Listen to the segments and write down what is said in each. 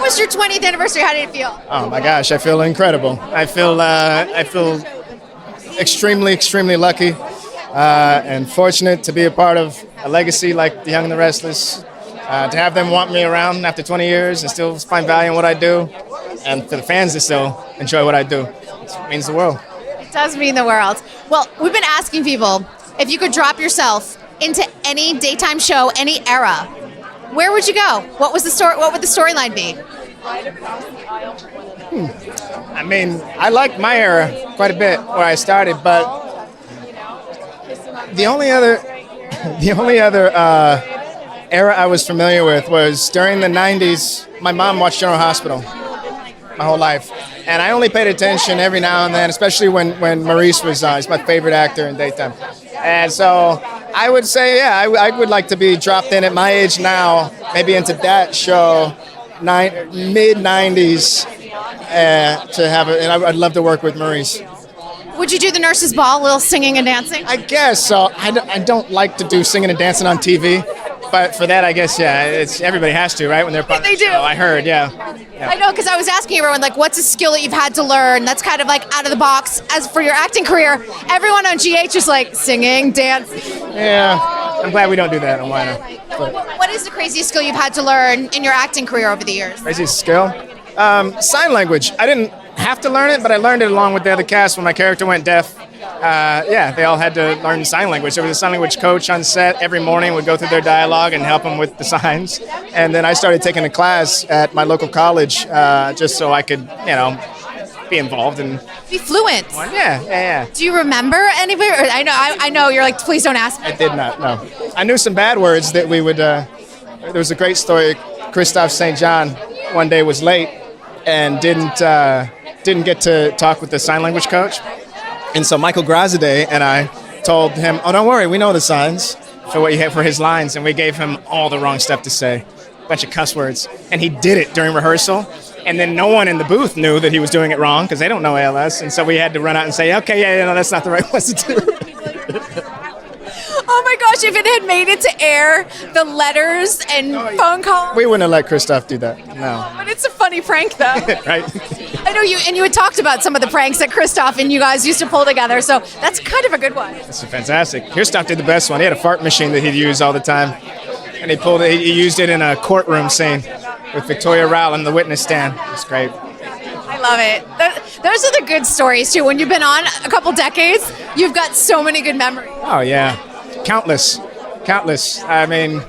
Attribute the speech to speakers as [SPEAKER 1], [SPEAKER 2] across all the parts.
[SPEAKER 1] was your 20th anniversary? How did it feel?
[SPEAKER 2] Oh my gosh, I feel incredible. I feel extremely, extremely lucky and fortunate to be a part of a legacy like The Young and the Restless. To have them want me around after 20 years and still find value in what I do, and for the fans to still enjoy what I do, it means the world.
[SPEAKER 1] It does mean the world. Well, we've been asking people, if you could drop yourself into any daytime show, any era, where would you go? What would the storyline be?
[SPEAKER 2] I mean, I like my era quite a bit where I started, but the only other era I was familiar with was during the 90s. My mom watched General Hospital my whole life, and I only paid attention every now and then, especially when Maurice was on. He's my favorite actor in daytime. And so I would say, yeah, I would like to be dropped in at my age now, maybe into that show, mid-90s, to have it, and I'd love to work with Maurice.
[SPEAKER 1] Would you do the Nurse's Ball, a little singing and dancing?
[SPEAKER 2] I guess so. I don't like to do singing and dancing on TV, but for that, I guess, yeah, everybody has to, right? When they're part
[SPEAKER 1] They
[SPEAKER 2] of the
[SPEAKER 1] do.
[SPEAKER 2] show. I heard, yeah.
[SPEAKER 1] I know, because I was asking everyone, like, what's a skill that you've had to learn that's kind of like out of the box as for your acting career? Everyone on GH is like singing, dancing.
[SPEAKER 2] Yeah, I'm glad we don't do that on Wino.
[SPEAKER 1] What is the craziest skill you've had to learn in your acting career over the years?
[SPEAKER 2] Craziest skill? Sign language. I didn't have to learn it, but I learned it along with the other cast when my character went deaf. Yeah, they all had to learn sign language. There was a sign language coach on set every morning, would go through their dialogue and help them with the signs. And then I started taking a class at my local college just so I could, be involved and
[SPEAKER 1] Be fluent.
[SPEAKER 2] yeah.
[SPEAKER 1] Do you remember any of it? Or I know you're like, please don't ask me.
[SPEAKER 2] I did not, no. I knew some bad words that we would, there was a great story. Christophe St. John one day was late and didn't get to talk with the sign language coach. And so Michael Grazadeh and I told him, oh, don't worry, we know the signs for what you have for his lines. And we gave him all the wrong stuff to say, a bunch of cuss words. And he did it during rehearsal. And then no one in the booth knew that he was doing it wrong because they don't know ALS. And so we had to run out and say, okay, yeah, no, that's not the right one to do.
[SPEAKER 1] Oh my gosh, if it had made it to air, the letters and phone calls.
[SPEAKER 2] We wouldn't have let Christophe do that, no.
[SPEAKER 1] But it's a funny prank, though.
[SPEAKER 2] Right?
[SPEAKER 1] I know you had talked about some of the pranks that Christophe and you guys used to pull together, so that's kind of a good one.
[SPEAKER 2] That's fantastic. Christophe did the best one. He had a fart machine that he'd use all the time. And he used it in a courtroom scene with Victoria Rowell in the witness stand. It's great.
[SPEAKER 1] I love it. Those are the good stories, too. When you've been on a couple decades, you've got so many good memories.
[SPEAKER 2] Oh, yeah. Countless. I mean,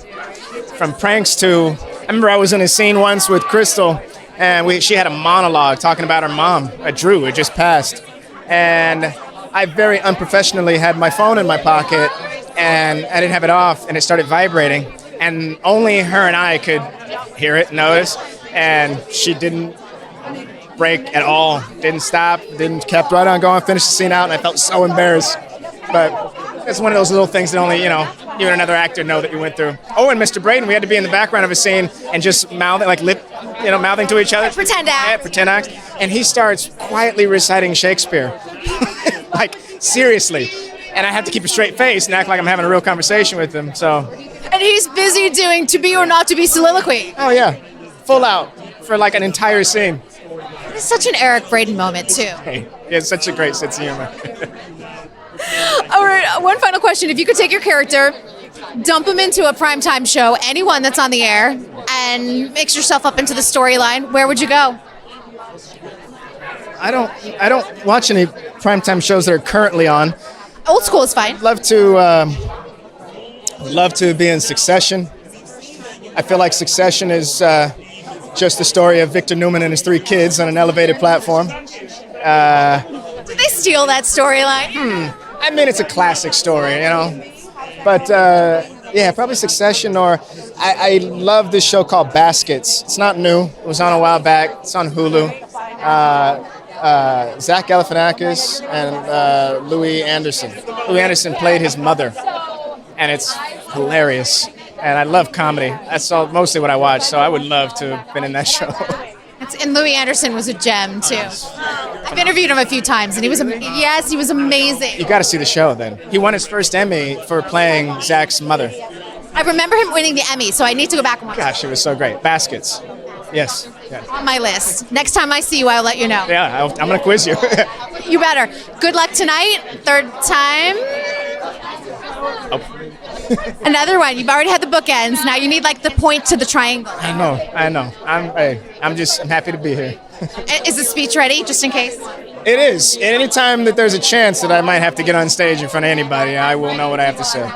[SPEAKER 2] from pranks to... I remember I was in a scene once with Crystal, and she had a monologue talking about her mom, Drew, who just passed. And I very unprofessionally had my phone in my pocket, and I didn't have it off, and it started vibrating. And only her and I could hear it, notice, and she didn't break at all, didn't stop, kept right on going, finished the scene out, and I felt so embarrassed. But it's one of those little things that only, you and another actor know that you went through. Oh, and Mr. Bryton, we had to be in the background of a scene and just mouthing, mouthing to each other.
[SPEAKER 1] Pretend act.
[SPEAKER 2] Yeah, pretend act. And he starts quietly reciting Shakespeare. Like, seriously. And I have to keep a straight face and act like I'm having a real conversation with him, so.
[SPEAKER 1] And he's busy doing to be or not to be soliloquy.
[SPEAKER 2] Oh, yeah. Full out for like an entire scene.
[SPEAKER 1] It's such an Eric Bryton moment, too.
[SPEAKER 2] Hey, he has such a great sense of humor.
[SPEAKER 1] All right, one final question. If you could take your character, dump him into a primetime show, anyone that's on the air, and mix yourself up into the storyline, where would you go?
[SPEAKER 2] I don't watch any primetime shows that are currently on.
[SPEAKER 1] Old school is fine.
[SPEAKER 2] Love to be in Succession. I feel like Succession is just the story of Victor Newman and his 3 kids on an elevated platform.
[SPEAKER 1] Did they steal that storyline?
[SPEAKER 2] I mean, it's a classic story, But, yeah, probably Succession, or I love this show called Baskets. It's not new. It was on a while back. It's on Hulu. Zach Galifianakis and Louis Anderson. Louis Anderson played his mother, and it's hilarious. And I love comedy. That's mostly what I watch, so I would love to have been in that show.
[SPEAKER 1] And Louis Anderson was a gem, too. I've interviewed him a few times, and he was amazing.
[SPEAKER 2] You got to see the show, then. He won his first Emmy for playing Zach's mother.
[SPEAKER 1] I remember him winning the Emmy, so I need to go back and watch it.
[SPEAKER 2] Gosh, it was so great. Baskets. Yes. Yeah.
[SPEAKER 1] On my list. Next time I see you, I'll let you know.
[SPEAKER 2] Yeah. I'm gonna quiz you.
[SPEAKER 1] You better. Good luck tonight. Third time. Another one. You've already had the bookends. Now you need like the point to the triangle.
[SPEAKER 2] I know. I'm happy to be here.
[SPEAKER 1] Is the speech ready, just in case?
[SPEAKER 2] It is. Anytime that there's a chance that I might have to get on stage in front of anybody, I will know what I have to say.